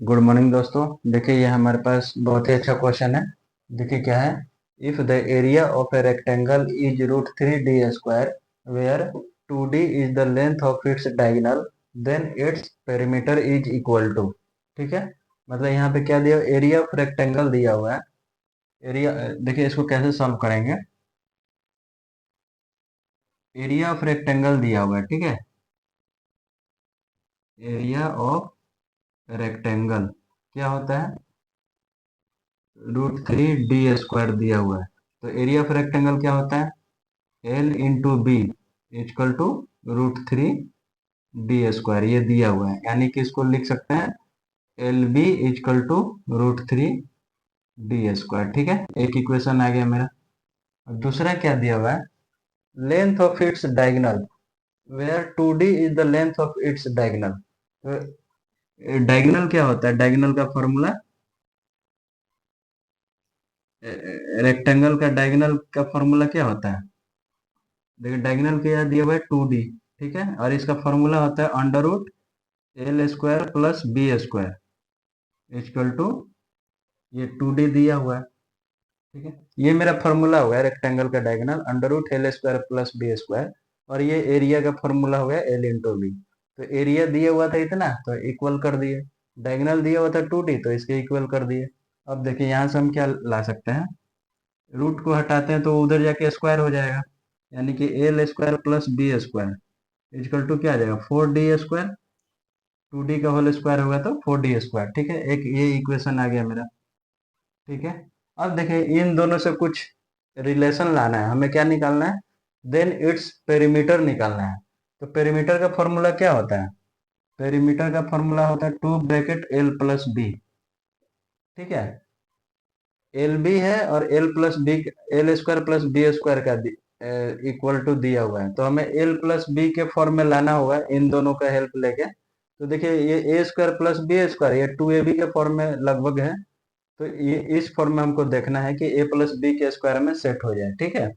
Good morning दोस्तों। देखिए ये हमारे पास बहुत ही अच्छा क्वेश्चन है। देखिए क्या है। If the area of a rectangle is root three D square where two D is the length of its diagonal then its perimeter is equal to. ठीक है। मतलब यहाँ पे क्या दिया, एरिया ऑफ रेक्टेंगल दिया हुआ है। एरिया, देखिए इसको कैसे सॉल्व करेंगे। एरिया ऑफ रेक्टेंगल दिया हुआ है, ठीक है। एरिया ऑफ रेक्टेंगल क्या होता है, रूट थ्री डी स्क्वायर दिया हुआ है। तो एरिया ऑफ रेक्टेंगल क्या होता है, L into B equal to root three D square, ये दिया हुआ है। यानी कि इसको लिख सकते हैं L B equal to root three D square. ठीक है, एक इक्वेशन आ गया मेरा। और दूसरा क्या दिया हुआ है, length of its diagonal where two D is the length of its diagonal. तो डायगोनल क्या होता है, डायगोनल का फॉर्मूला, रेक्टेंगल का डायगोनल का फॉर्मूला क्या होता है। देखिए डायगोनल क्या दिया हुआ है, टू डी। ठीक है, और इसका फॉर्मूला होता है under root L square plus B square equal to, ये टू डी दिया हुआ है। ठीक है, ये मेरा फॉर्मूला हुआ है रेक्टेंगल का diagonal under root L square plus B square. और ये एरिया का फॉर्मूला हुआ है एल इंटू बी। तो एरिया दिया हुआ था इतना, तो इक्वल कर दिए। डायगोनल दिया हुआ था टू डी, तो इसके इक्वल कर दिए। अब देखिए यहाँ से हम क्या ला सकते हैं, रूट को हटाते हैं तो उधर जाके स्क्वायर हो जाएगा। यानी कि L square plus B square equal to क्या आ जाएगा, four D square. Two D का होल स्क्वायर होगा तो फोर डी स्क्वायर। ठीक है, एक ये इक्वेशन आ गया मेरा। ठीक है, अब देखिए इन दोनों से कुछ रिलेशन लाना है, हमें क्या निकालना है, देन इट्स पेरीमीटर निकालना है। तो पेरीमीटर का फॉर्मूला क्या होता है, पेरीमीटर का फॉर्मूला होता है two bracket L plus B. ठीक है, एल बी है और L plus B, L square plus B square का इक्वल टू दिया हुआ है। तो हमें एल प्लस बी के फॉर्म में लाना होगा इन दोनों का हेल्प लेके। तो देखिए ये ए स्क्वायर प्लस बी स्क्वायर ये टू ए बी के फॉर्म में लगभग है। तो ये इस फॉर्म में हमको देखना है कि ए प्लस बी के स्क्वायर में सेट हो जाए। ठीक है,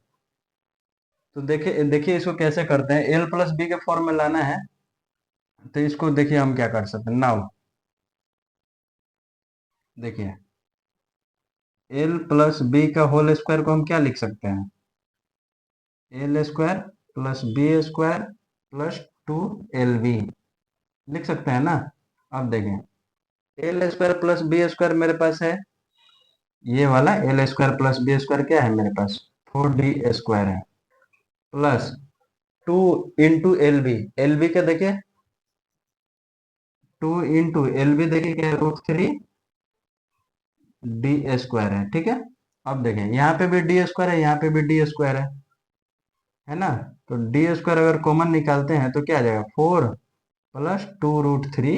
तो देखिए देखिए इसको कैसे करते हैं, एल प्लस बी के फॉर्म में लाना है। तो इसको देखिए हम क्या कर सकते हैं नाउ। देखिए एल प्लस बी का होल स्क्वायर को हम क्या लिख सकते हैं, L square plus B square plus two L B लिख सकते हैं ना। अब देखें, L square plus B square मेरे पास है, ये वाला L square plus B square क्या है मेरे पास, फोर डी स्क्वायर है, plus two into L B. L B क्या देखिए, टू इंटू एल बी देखिए क्या है, रूट थ्री डी स्क्वायर है। ठीक है, अब देखें यहाँ पे भी डी स्क्वायर है, यहाँ पे भी डी स्क्वायर है ना। तो डी स्क्वायर अगर कॉमन निकालते हैं तो क्या आ जाएगा, four plus two root three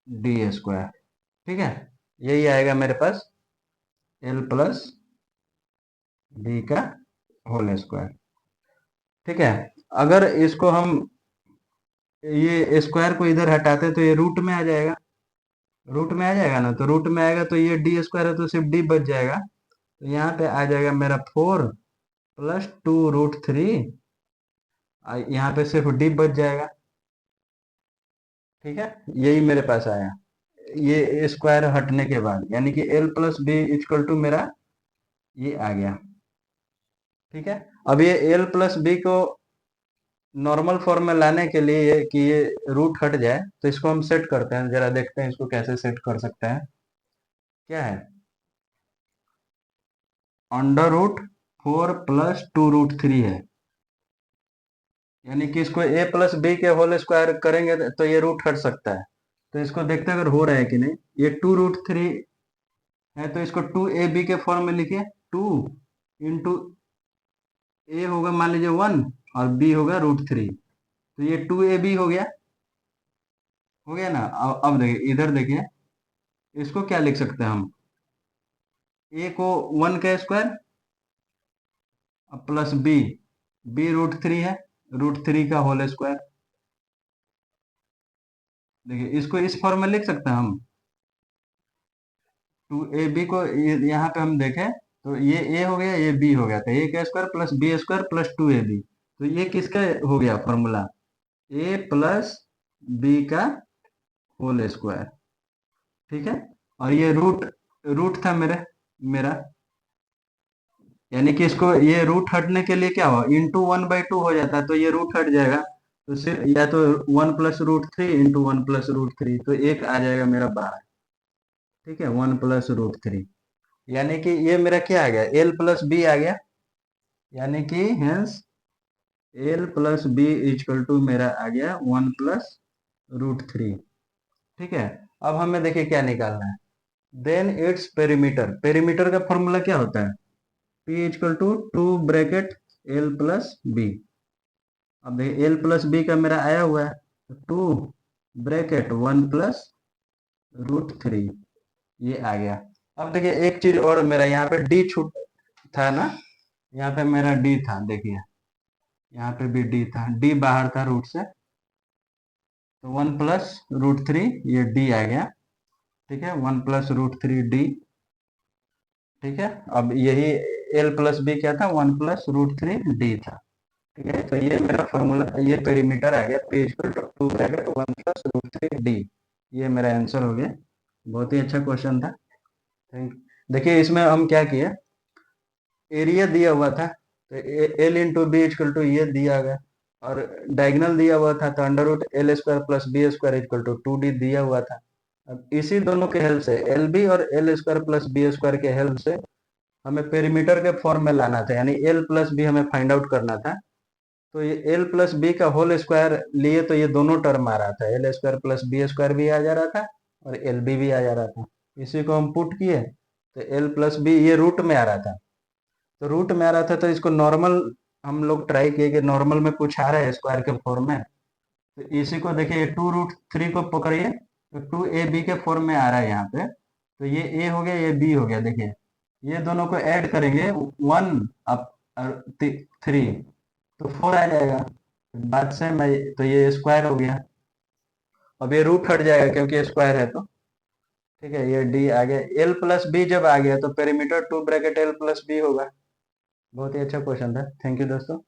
D square. ठीक है, यही आएगा मेरे पास एल प्लस बी का होल स्क्वायर। ठीक है, अगर इसको हम ये स्क्वायर को इधर हटाते तो ये रूट में आ जाएगा, रूट में आ जाएगा ना। तो रूट में आएगा तो ये डी स्क्वायर है तो सिर्फ डी बच जाएगा। तो यहाँ पे आ जाएगा मेरा four plus two root three, यहाँ पे सिर्फ डी बच जाएगा। ठीक है, यही मेरे पास आया, ये स्क्वायर हटने के बाद, यानी कि L plus B equal to मेरा ये आ गया। ठीक है, अब ये एल प्लस बी को नॉर्मल फॉर्म में लाने के लिए कि ये रूट हट जाए, तो इसको हम सेट करते हैं, जरा देखते हैं इसको कैसे सेट कर सकते हैं। क्या है, under root four plus two root three है। यानी कि इसको ए प्लस बी के होल स्क्वायर करेंगे तो ये रूट हट सकता है। तो इसको देखते हैं अगर हो रहा है कि नहीं। ये टू रूट थ्री है तो इसको टू ए बी के फॉर्म में लिखिए, टू इंटू ए होगा मान लीजिए वन और बी होगा रूट थ्री। तो ये टू ए बी हो गया ना। अब देखिए इधर देखिए, इसको क्या लिख सकते हैं हम, ए को वन का square plus B, B root three है, रूट थ्री का होल स्क्वायर। देखिए इसको इस फॉर्म में लिख सकते हैं हम, टू ए बी को यहाँ पे हम देखें तो ये ए हो गया, ये बी हो गया, तो ए का square plus B square plus two A B. तो ये किसका हो गया फॉर्मूला, ए प्लस बी का होल स्क्वायर। ठीक है, और ये रूट रूट था मेरा, यानी कि इसको ये रूट हटने के लिए क्या हुआ, इंटू 1/2 हो जाता है, तो ये रूट हट जाएगा, तो सिर्फ या तो 1+√3 इंटू 1+√3, तो एक आ जाएगा मेरा 12। ठीक है, 1+√3, यानी कि ये मेरा क्या आ गया, L+B आ गया, यानी कि हेंस L+B इक्वल टू मेरा आ गया 1+√3। ठीक है, अब हमें देखिए क्या निकालना है, देन इट्स पेरीमीटर, पेरीमीटर का फॉर्मूला क्या होता है, P equal to 2 bracket L+B। अब देखिए L+B का मेरा आया हुआ है, तो 2 ब्रैकेट 1+√3, ये आ गया। अब देखिए एक चीज और, मेरा यहाँ पे D छूट था ना, यहाँ पे मेरा D था, देखिए यहाँ पे भी D था, D बाहर था रूट से, तो 1+√3, ये D आ गया। ठीक है, 1+√3D। ठीक है, अब यही L+B क्या था, 1+√3D था। ठीक है, तो ये मेरा फॉर्मूला, ये पेरीमीटर आ गया, P equal to 2 bracket 1+√3D। ये मेरा आंसर हो गया। बहुत ही अच्छा क्वेश्चन था। थैंक देखिए इसमें हम क्या किए, एरिया दिया हुआ था, तो L × B ये दिया गया, और डायगोनल दिया हुआ था, तो √L² + B² = 2D दिया हुआ था। अब इसी दोनों के हेल्प से, LB और L² + B² के हेल्प से हमें पेरीमीटर के फॉर्म में लाना था, यानी L+B हमें फाइंड आउट करना था। तो ये L+B का होल स्क्वायर लिए, तो ये दोनों टर्म आ रहा था, L² + B² भी आ जा रहा था, और LB भी आ जा रहा था। इसी को हम पुट किए, तो L+B ये रूट में आ रहा था, तो रूट में आ रहा था, तो इसको नॉर्मल हम लोग ट्राई किए कि नॉर्मल में कुछ आ रहा है स्क्वायर के फॉर्म में, तो इसी को देखिए 2√3 को पकड़िए, तो 2AB के फॉर्म में आ रहा है यहाँ पे, तो ये A हो गया, ये B हो गया। देखिए ये दोनों को ऐड करेंगे, 1 और 3, तो 4 आ जाएगा, बाद से मैं, तो ये स्क्वायर हो गया। अब ये रूट हट जाएगा क्योंकि स्क्वायर है, तो ठीक है, ये D आ गया। L+B जब आ गया, तो पेरीमीटर 2 ब्रैकेट L+B होगा। बहुत ही अच्छा क्वेश्चन था। थैंक यू दोस्तों।